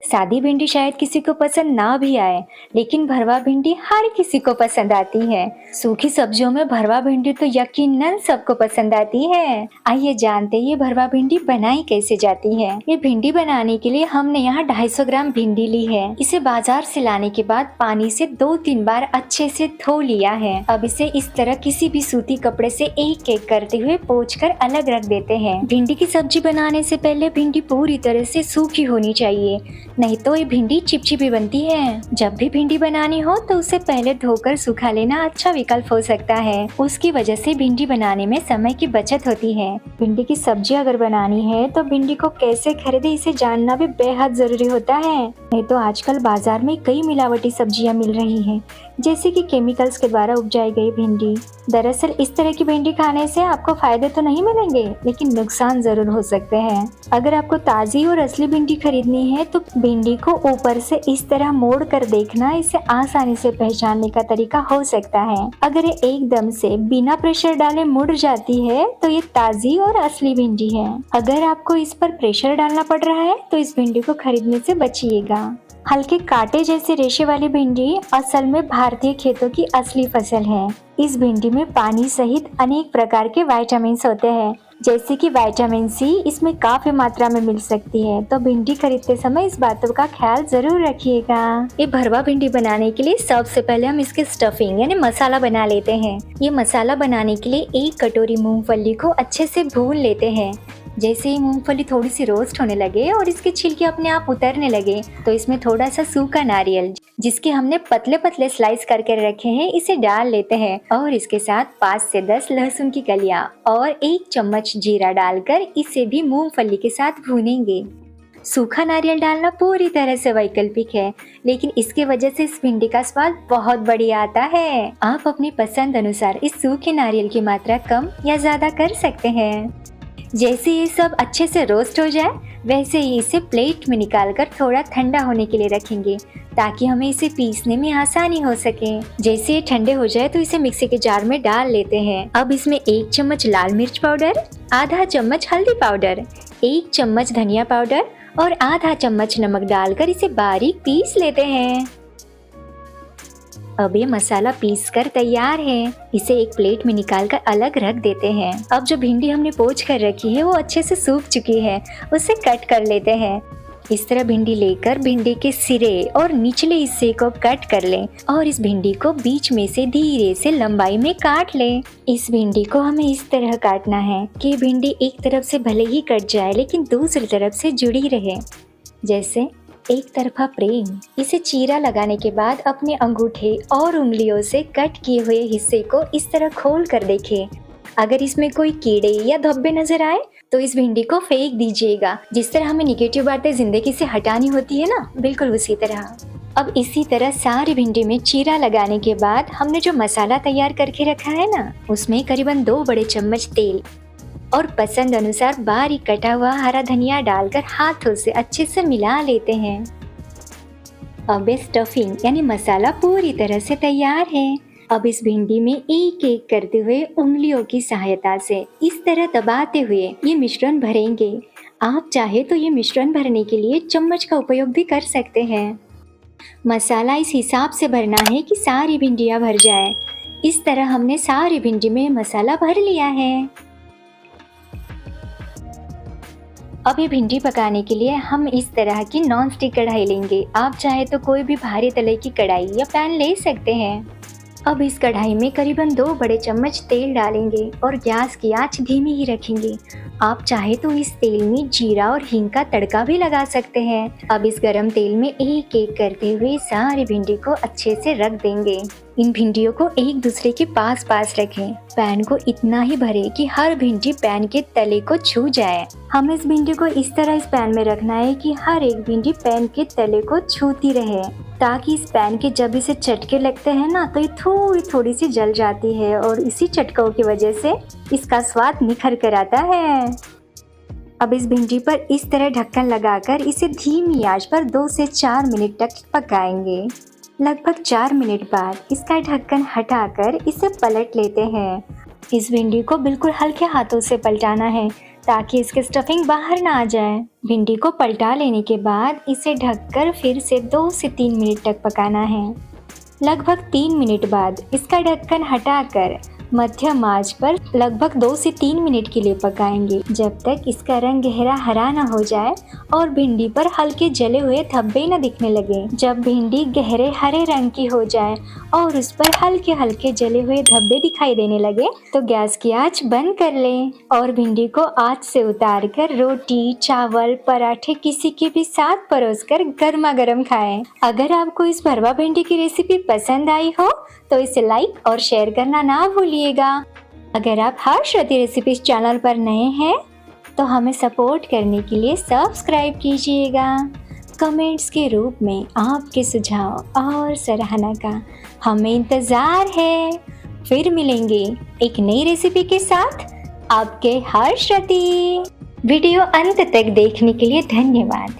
सादी भिंडी शायद किसी को पसंद ना भी आए, लेकिन भरवा भिंडी हर किसी को पसंद आती है। सूखी सब्जियों में भरवा भिंडी तो यकीनन सबको पसंद आती है। आइए जानते हैं ये भरवा भिंडी बनाई कैसे जाती है। ये भिंडी बनाने के लिए हमने यहाँ 250 ग्राम भिंडी ली है। इसे बाजार से लाने के बाद पानी से 2-3 बार अच्छे से धो लिया है। अब इसे इस तरह किसी भी सूती कपड़े से एक एक करते हुए पोंछकर अलग रख देते हैं। भिंडी की सब्जी बनाने से पहले भिंडी पूरी तरह से सूखी होनी चाहिए, नहीं तो ये भिंडी चिपचिपी बनती है। जब भी भिंडी बनानी हो तो उसे पहले धोकर सुखा लेना अच्छा विकल्प हो सकता है। उसकी वजह से भिंडी बनाने में समय की बचत होती है। भिंडी की सब्जी अगर बनानी है तो भिंडी को कैसे खरीदे इसे जानना भी बेहद जरूरी होता है। नहीं तो आजकल बाजार में कई मिलावटी सब्जियां मिल रही हैं, जैसे कि केमिकल्स के द्वारा उपजाई गई भिंडी। दरअसल इस तरह की भिंडी खाने से आपको फायदे तो नहीं मिलेंगे, लेकिन नुकसान जरूर हो सकते हैं। अगर आपको ताज़ी और असली भिंडी खरीदनी है तो भिंडी को ऊपर से इस तरह मोड़ कर देखना, इसे आसानी से पहचानने का तरीका हो सकता है। अगर ये एकदम से बिना प्रेशर डाले मुड़ जाती है तो ये ताज़ी और असली भिंडी है। अगर आपको इस पर प्रेशर डालना पड़ रहा है तो इस भिंडी को खरीदने से बचिएगा। हल्के कांटे जैसे रेशे वाली भिंडी असल में भारतीय खेतों की असली फसल है। इस भिंडी में पानी सहित अनेक प्रकार के विटामिन होते हैं, जैसे कि विटामिन सी इसमें काफी मात्रा में मिल सकती है। तो भिंडी खरीदते समय इस बातों का ख्याल जरूर रखिएगा। ये भरवा भिंडी बनाने के लिए सबसे पहले हम इसके स्टफिंग यानी मसाला बना लेते हैं। ये मसाला बनाने के लिए 1 कटोरी मूंगफली को अच्छे से भून लेते हैं। जैसे ही मूंगफली थोड़ी सी रोस्ट होने लगे और इसके छिलके अपने आप उतरने लगे तो इसमें थोड़ा सा सूखा नारियल, जिसके हमने पतले पतले स्लाइस करके रखे हैं, इसे डाल लेते हैं और इसके साथ 5 से 10 लहसुन की कलियां और 1 चम्मच जीरा डालकर इसे भी मूंगफली के साथ भूनेंगे। सूखा नारियल डालना पूरी तरह से वैकल्पिक है, लेकिन इसके वजह से इस भिंडी का स्वाद बहुत बढ़िया आता है। आप अपनी पसंद अनुसार इस सूखे नारियल की मात्रा कम या ज्यादा कर सकते हैं। जैसे ये सब अच्छे से रोस्ट हो जाए वैसे ही इसे प्लेट में निकालकर थोड़ा ठंडा होने के लिए रखेंगे, ताकि हमें इसे पीसने में आसानी हो सके। जैसे ये ठंडे हो जाए तो इसे मिक्सी के जार में डाल लेते हैं। अब इसमें 1 चम्मच लाल मिर्च पाउडर, आधा चम्मच हल्दी पाउडर, 1 चम्मच धनिया पाउडर और आधा चम्मच नमक डालकर इसे बारीक पीस लेते हैं। अब ये मसाला पीस कर तैयार है। इसे एक प्लेट में निकालकर अलग रख देते हैं। अब जो भिंडी हमने पोंछ कर रखी है वो अच्छे से सूख चुकी है, उसे कट कर लेते हैं। इस तरह भिंडी लेकर भिंडी के सिरे और निचले हिस्से को कट कर लें और इस भिंडी को बीच में से धीरे से लंबाई में काट लें। इस भिंडी को हमें इस तरह काटना है कि भिंडी एक तरफ से भले ही कट जाए लेकिन दूसरी तरफ से जुड़ी रहे, जैसे एक तरफा प्रेम। इसे चीरा लगाने के बाद अपने अंगूठे और उंगलियों से कट किए हुए हिस्से को इस तरह खोल कर देखें। अगर इसमें कोई कीड़े या धब्बे नजर आए तो इस भिंडी को फेंक दीजिएगा। जिस तरह हमें निगेटिव बातें जिंदगी से हटानी होती है ना, बिल्कुल उसी तरह। अब इसी तरह सारी भिंडी में चीरा लगाने के बाद हमने जो मसाला तैयार करके रखा है ना, उसमें करीबन 2 बड़े चम्मच तेल और पसंद अनुसार बारीक कटा हुआ हरा धनिया डालकर हाथों से अच्छे से मिला लेते हैं। अब ये स्टफिंग यानी मसाला पूरी तरह से तैयार है। अब इस भिंडी में एक एक करते हुए उंगलियों की सहायता से इस तरह दबाते हुए ये मिश्रण भरेंगे। आप चाहे तो ये मिश्रण भरने के लिए चम्मच का उपयोग भी कर सकते हैं। मसाला इस हिसाब से भरना है कि सारी भिंडियाँ भर जाए। इस तरह हमने सारी भिंडी में मसाला भर लिया है। अब ये भिंडी पकाने के लिए हम इस तरह की नॉन स्टिक कढ़ाई लेंगे। आप चाहे तो कोई भी भारी तले की कढ़ाई या पैन ले सकते हैं। अब इस कढ़ाई में करीबन 2 बड़े चम्मच तेल डालेंगे और गैस की आंच धीमी ही रखेंगे। आप चाहे तो इस तेल में जीरा और हींग का तड़का भी लगा सकते हैं। अब इस गरम तेल में एक एक करते हुए सारी भिंडी को अच्छे से रख देंगे। इन भिंडियों को एक दूसरे के पास पास रखें। पैन को इतना ही भरे कि हर भिंडी पैन के तले को छू जाए। हमें इस भिंडी को इस तरह इस पैन में रखना है कि हर एक भिंडी पैन के तले को छूती रहे, ताकि इस पैन के जब इसे चटके लगते हैं ना तो ये थोड़ी थोड़ी सी जल जाती है और इसी चटकों की वजह से इसका स्वाद निखर कर आता है। अब इस भिंडी पर इस तरह ढक्कन लगाकर इसे धीमी आंच पर 2 से 4 मिनट तक पकाएंगे। लगभग 4 मिनट बाद इसका ढक्कन हटाकर इसे पलट लेते हैं। इस भिंडी को बिल्कुल हल्के हाथों से पलटाना है ताकि इसकी स्टफिंग बाहर ना आ जाए। भिंडी को पलटा लेने के बाद इसे ढककर फिर से 2 से 3 मिनट तक पकाना है। लगभग 3 मिनट बाद इसका ढक्कन हटाकर मध्यम आंच पर लगभग 2 से 3 मिनट के लिए पकाएंगे, जब तक इसका रंग गहरा हरा न हो जाए और भिंडी पर हल्के जले हुए धब्बे न दिखने लगे। जब भिंडी गहरे हरे रंग की हो जाए और उस पर हल्के हल्के जले हुए धब्बे दिखाई देने लगे तो गैस की आंच बंद कर लें और भिंडी को आंच से उतारकर रोटी, चावल, पराठे किसी के भी साथ परोसकर गर्मा गर्म खाएं। अगर आपको इस भरवा भिंडी की रेसिपी पसंद आई हो तो इसे लाइक और शेयर करना ना भूलिएगा। अगर आप हर्षवती रेसिपीज चैनल पर नए हैं तो हमें सपोर्ट करने के लिए सब्सक्राइब कीजिएगा। कमेंट्स के रूप में आपके सुझाव और सराहना का हमें इंतज़ार है। फिर मिलेंगे एक नई रेसिपी के साथ, आपके हर्षवती। वीडियो अंत तक देखने के लिए धन्यवाद।